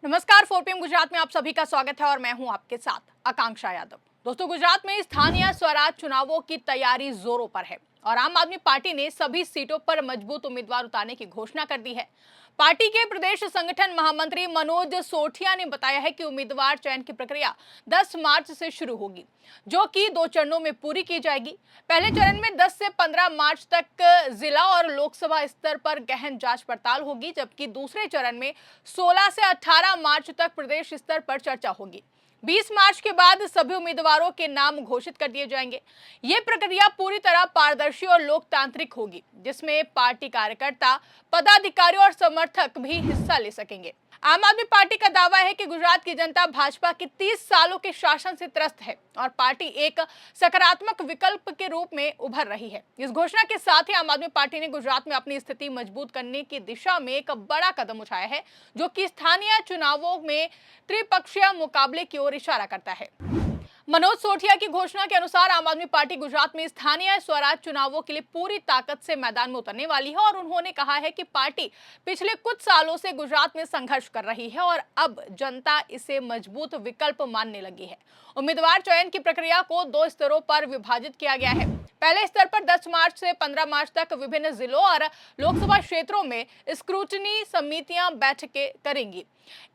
नमस्कार, 4PM गुजरात में आप सभी का स्वागत है और मैं हूं आपके साथ आकांक्षा यादव। दोस्तों, गुजरात में स्थानीय स्वराज चुनावों की तैयारी जोरों पर है और आम आदमी पार्टी ने सभी सीटों पर मजबूत उम्मीदवार उतारने की घोषणा कर दी है। पार्टी के प्रदेश संगठन महामंत्री मनोज सोठिया ने बताया है कि उम्मीदवार चयन की प्रक्रिया 10 मार्च से शुरू होगी, जो कि 2 चरणों में पूरी की जाएगी। पहले चरण में 10 से 15 मार्च तक जिला और लोकसभा स्तर पर गहन जांच पड़ताल होगी, जबकि दूसरे चरण में 16 से 18 मार्च तक प्रदेश स्तर पर चर्चा होगी। 20 मार्च के बाद सभी उम्मीदवारों के नाम घोषित कर दिए जाएंगे। ये प्रक्रिया पूरी तरह पारदर्शी और लोकतांत्रिक होगी, जिसमें पार्टी कार्यकर्ता, पदाधिकारी और समर्थक भी हिस्सा ले सकेंगे। आम आदमी पार्टी का दावा है कि गुजरात की जनता भाजपा के 30 सालों के शासन से त्रस्त है और पार्टी एक सकारात्मक विकल्प के रूप में उभर रही है। इस घोषणा के साथ ही आम आदमी पार्टी ने गुजरात में अपनी स्थिति मजबूत करने की दिशा में एक बड़ा कदम उठाया है, जो कि स्थानीय चुनावों में त्रिपक्षीय मुकाबले की ओर इशारा करता है। मनोज सोठिया की घोषणा के अनुसार आम आदमी पार्टी गुजरात में स्थानीय स्वराज चुनावों के लिए पूरी ताकत से मैदान में उतरने वाली है और उन्होंने कहा है कि पार्टी पिछले कुछ सालों से गुजरात में संघर्ष कर रही है और अब जनता इसे मजबूत विकल्प मानने लगी है। उम्मीदवार चयन की प्रक्रिया को 2 स्तरों पर विभाजित किया गया है। पहले स्तर पर 10 मार्च से 15 मार्च तक विभिन्न जिलों और लोकसभा क्षेत्रों में स्क्रूटनी समितियां बैठकें करेंगी।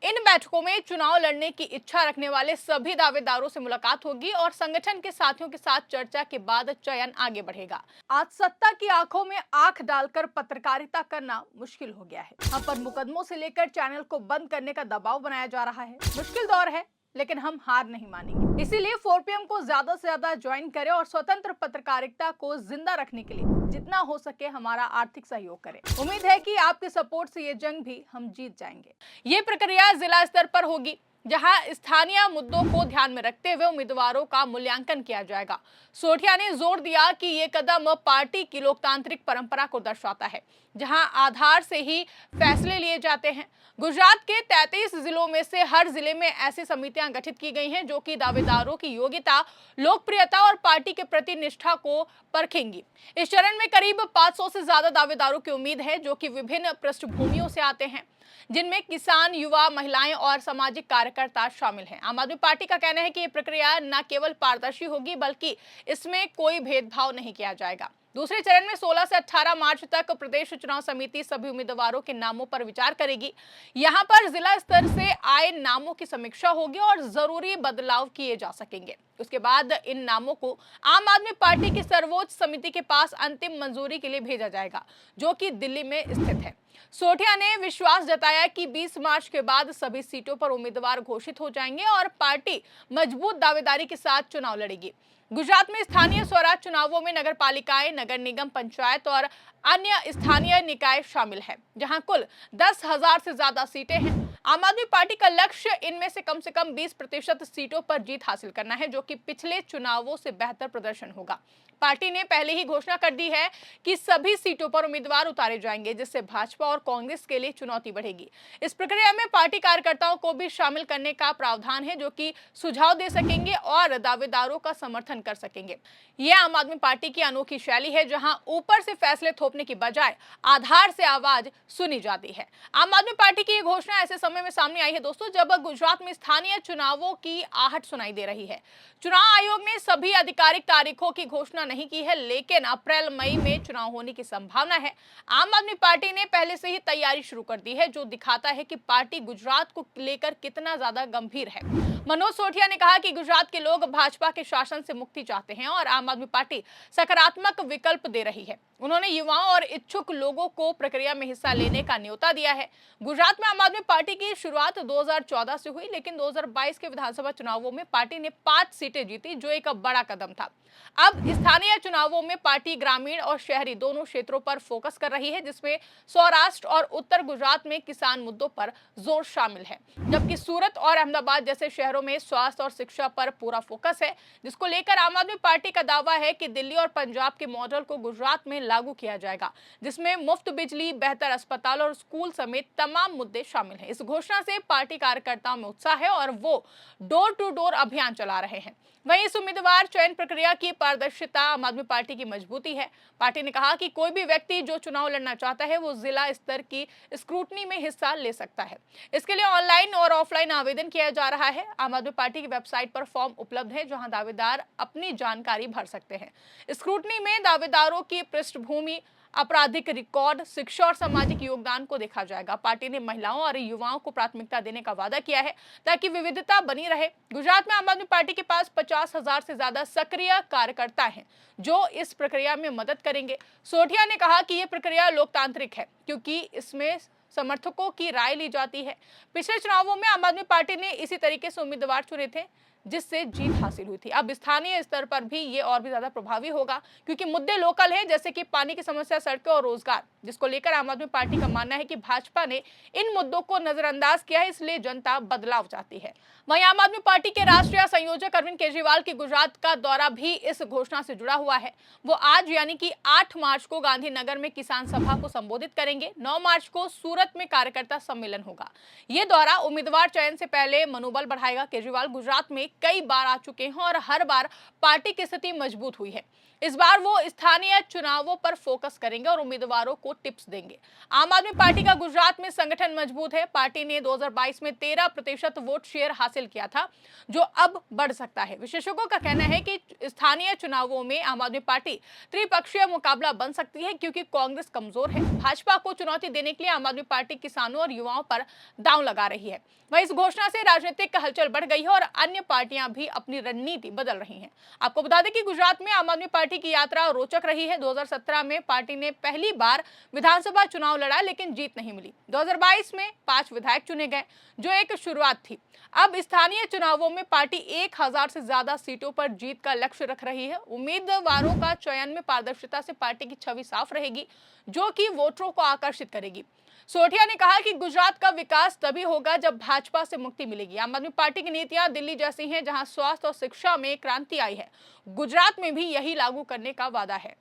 इन बैठकों में चुनाव लड़ने की इच्छा रखने वाले सभी दावेदारों से मुलाकात होगी और संगठन के साथियों के साथ चर्चा के बाद चयन आगे बढ़ेगा। आज सत्ता की आंखों में आंख डालकर पत्रकारिता करना मुश्किल हो गया है। हम पर मुकदमों से लेकर चैनल को बंद करने का दबाव बनाया जा रहा है। मुश्किल दौर है, लेकिन हम हार नहीं मानेंगे। इसीलिए 4PM को ज्यादा से ज्यादा ज्वाइन करें और स्वतंत्र पत्रकारिता को जिंदा रखने के लिए जितना हो सके हमारा आर्थिक सहयोग करें। उम्मीद है कि आपके सपोर्ट से ये जंग भी हम जीत जाएंगे। ये प्रक्रिया जिला स्तर पर होगी, जहां स्थानीय मुद्दों को ध्यान में रखते हुए उम्मीदवारों का मूल्यांकन किया जाएगा। सोठिया ने जोर दिया कि ये कदम पार्टी की लोकतांत्रिक परंपरा को दर्शाता है, जहां आधार से ही फैसले लिए जाते हैं। गुजरात के 33 जिलों में से हर जिले में ऐसी समितियां गठित की गई हैं, जो कि दावेदारों की योग्यता, लोकप्रियता और पार्टी के प्रति निष्ठा को परखेंगी। इस चरण में करीब 500 से ज्यादा दावेदारों की उम्मीद है, जो कि विभिन्न पृष्ठभूमियों से आते हैं, जिनमें किसान, युवा, महिलाएं और सामाजिक कार्यकर्ता शामिल हैं। आम आदमी पार्टी का कहना है कि ये प्रक्रिया न केवल पारदर्शी होगी, बल्कि इसमें कोई भेदभाव नहीं किया जाएगा। दूसरे चरण में 16 से 18 मार्च तक प्रदेश चुनाव समिति सभी उम्मीदवारों के नामों पर विचार करेगी। यहां पर जिला स्तर से आए नामों की समीक्षा होगी और जरूरी बदलाव किए जा सकेंगे। उसके बाद इन नामों को आम आदमी पार्टी की सर्वोच्च समिति के पास अंतिम मंजूरी के लिए भेजा जाएगा, जो कि दिल्ली में स्थित है। सोठिया ने विश्वास जताया कि 20 मार्च के बाद सभी सीटों पर उम्मीदवार घोषित हो जाएंगे और पार्टी मजबूत दावेदारी के साथ चुनाव लड़ेगी। गुजरात में स्थानीय स्वराज चुनावों में नगर पालिकाएं, नगर निगम, पंचायत और अन्य स्थानीय निकाय शामिल है, जहां कुल 10,000 से ज्यादा सीटें हैं। आम आदमी पार्टी का लक्ष्य इनमें से कम 20% सीटों पर जीत हासिल करना है, जो कि पिछले चुनावों से बेहतर प्रदर्शन होगा। पार्टी ने पहले ही घोषणा कर दी है कि सभी सीटों पर उम्मीदवार उतारे जाएंगे, जिससे भाजपा और कांग्रेस के लिए चुनौती बढ़ेगी। इस प्रक्रिया में पार्टी कार्यकर्ताओं को भी शामिल करने का प्रावधान है, जो कि सुझाव दे सकेंगे और दावेदारों का समर्थन कर सकेंगे। यह आम आदमी पार्टी की अनोखी शैली है, जहां ऊपर से फैसले थोपने की बजाय आधार से आवाज सुनी जाती है। आम आदमी पार्टी की यह घोषणा ऐसे समय में सामने आई है दोस्तों, जब गुजरात में स्थानीय चुनावों की आहट सुनाई दे रही है। चुनाव आयोग ने सभी आधिकारिक तारीखों की घोषणा नहीं की है, लेकिन अप्रैल मई में चुनाव होने की संभावना है। आम आदमी पार्टी ने पहले से ही तैयारी शुरू कर दी है, जो दिखाता है कि पार्टी गुजरात को लेकर कितना ज्यादा गंभीर है। मनोज सोठिया ने कहा कि गुजरात के लोग भाजपा के शासन से मुक्ति चाहते हैं और आम आदमी पार्टी सकारात्मक विकल्प दे रही है। उन्होंने युवाओं और इच्छुक लोगों को प्रक्रिया में हिस्सा लेने का न्योता दिया है। गुजरात में आम आदमी पार्टी की शुरुआत 2014 से हुई, लेकिन 2022 के विधानसभा चुनावों में पार्टी ने 5 सीटें जीती, जो एक बड़ा कदम था। अब स्थानीय चुनावों में पार्टी ग्रामीण और शहरी दोनों क्षेत्रों पर फोकस कर रही है, जिसमें सौराष्ट्र और उत्तर गुजरात में किसान मुद्दों पर जोर शामिल है, जबकि सूरत और अहमदाबाद जैसे शहरों शहरों में स्वास्थ्य और शिक्षा पर पूरा फोकस है, जिसको लेकर आम आदमी पार्टी का दावा है कि दिल्ली और पंजाब के मॉडल को गुजरात में लागू किया जाएगा, जिसमें मुफ्त बिजली, बेहतर अस्पताल और स्कूल समेत तमाम मुद्दे शामिल हैं। इस घोषणा से पार्टी कार्यकर्ताओं में उत्साह है और वो डोर टू डोर अभियान चला रहे हैं। वहीं इस उम्मीदवार चयन प्रक्रिया की पारदर्शिता आम आदमी पार्टी की मजबूती है। पार्टी ने कहा कि कोई भी व्यक्ति जो चुनाव लड़ना चाहता है वो जिला स्तर की स्क्रूटनी में हिस्सा ले सकता है। इसके लिए ऑनलाइन और ऑफलाइन आवेदन किया जा रहा है। आम आदमी पार्टी की वेबसाइट पर फॉर्म उपलब्ध है, जहां दावेदार अपनी जानकारी भर सकते हैं। स्क्रूटनी में दावेदारों की पृष्ठभूमि, आपराधिक रिकॉर्ड, शिक्षा और सामाजिक योगदान को देखा जाएगा। पार्टी ने महिलाओं और युवाओं को प्राथमिकता देने का वादा किया है ताकि विविधता बनी रहे। गुजरात में आम आदमी पार्टी के पास 50,000 से ज्यादा सक्रिय कार्यकर्ता हैं जो इस प्रक्रिया में मदद करेंगे। सोढिया ने कहा कि यह प्रक्रिया लोकतांत्रिक है क्योंकि इसमें समर्थकों की राय ली जाती है। पिछले चुनावों में आम आदमी पार्टी ने इसी तरीके से उम्मीदवार चुने थे जिससे जीत हासिल हुई थी। अब स्थानीय स्तर पर भी ये और भी ज्यादा प्रभावी होगा क्योंकि मुद्दे लोकल हैं, जैसे कि पानी की समस्या, सड़कें और रोजगार, जिसको लेकर आम आदमी पार्टी का मानना है कि भाजपा ने इन मुद्दों को नजरअंदाज किया है, इसलिए जनता बदलाव चाहती है। वहीं आम आदमी पार्टी के राष्ट्रीय संयोजक अरविंद केजरीवाल की गुजरात का दौरा भी इस घोषणा से जुड़ा हुआ है। वो आज यानी कि 8 मार्च को गांधीनगर में किसान सभा को संबोधित करेंगे। 9 मार्च को सूरत में कार्यकर्ता सम्मेलन होगा। ये दौरा उम्मीदवार चयन से पहले मनोबल बढ़ाएगा। केजरीवाल गुजरात में कई बार आ चुके हैं और हर बार पार्टी की स्थिति मजबूत हुई है। इस बार वो स्थानीय चुनावों पर फोकस करेंगे और उम्मीदवारों को टिप्स देंगे। आम आदमी पार्टी का गुजरात में संगठन मजबूत है। पार्टी ने 2022 में 13% वोट शेयर हासिल किया था, जो अब बढ़ सकता है। विशेषज्ञों का कहना है कि स्थानीय चुनावों में आम आदमी पार्टी त्रिपक्षीय मुकाबला बन सकती है क्योंकि कांग्रेस कमजोर है। भाजपा को चुनौती देने के लिए आम आदमी पार्टी किसानों और युवाओं पर दांव लगा रही है। वहीं इस घोषणा से राजनीतिक हलचल बढ़ गई है और अन्य पार्टियां भी अपनी रणनीति बदल रही हैं। आपको बता दें कि गुजरात में आम आदमी पार्टी की यात्रा रोचक रही है। 2017 में पार्टी ने पहली बार विधानसभा चुनाव लड़ा लेकिन जीत नहीं मिली। 2022 में 5 विधायक चुने गए, जो एक शुरुआत थी। अब स्थानीय चुनावों में पार्टी 1000 से ज्यादा सीटों पर जीत का लक्ष्य रख रही है। उम्मीदवारों का चयन में पारदर्शिता से पार्टी की छवि साफ रहेगी, जो कि वोटरों को आकर्षित करेगी। सोढिया ने कहा कि गुजरात का विकास तभी होगा जब भाजपा से मुक्ति मिलेगी। आम आदमी पार्टी की नीतियां दिल्ली जैसी हैं, जहां स्वास्थ्य और शिक्षा में क्रांति आई है। गुजरात में भी यही लागू करने का वादा है।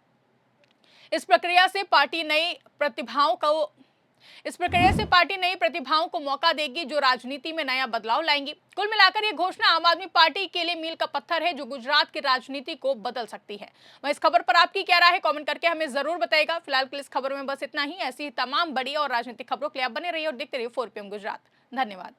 इस प्रक्रिया से पार्टी नई प्रतिभाओं को मौका देगी, जो राजनीति में नया बदलाव लाएंगी। कुल मिलाकर ये घोषणा आम आदमी पार्टी के लिए मील का पत्थर है, जो गुजरात की राजनीति को बदल सकती है। वहीं इस खबर पर आपकी क्या राय है, कमेंट करके हमें जरूर बताइएगा। फिलहाल के लिए इस खबर में बस इतना ही। ऐसी ही तमाम बड़ी और राजनीतिक खबरों के लिए आप बने रहिए और देखते रहिए 4PM गुजरात। धन्यवाद।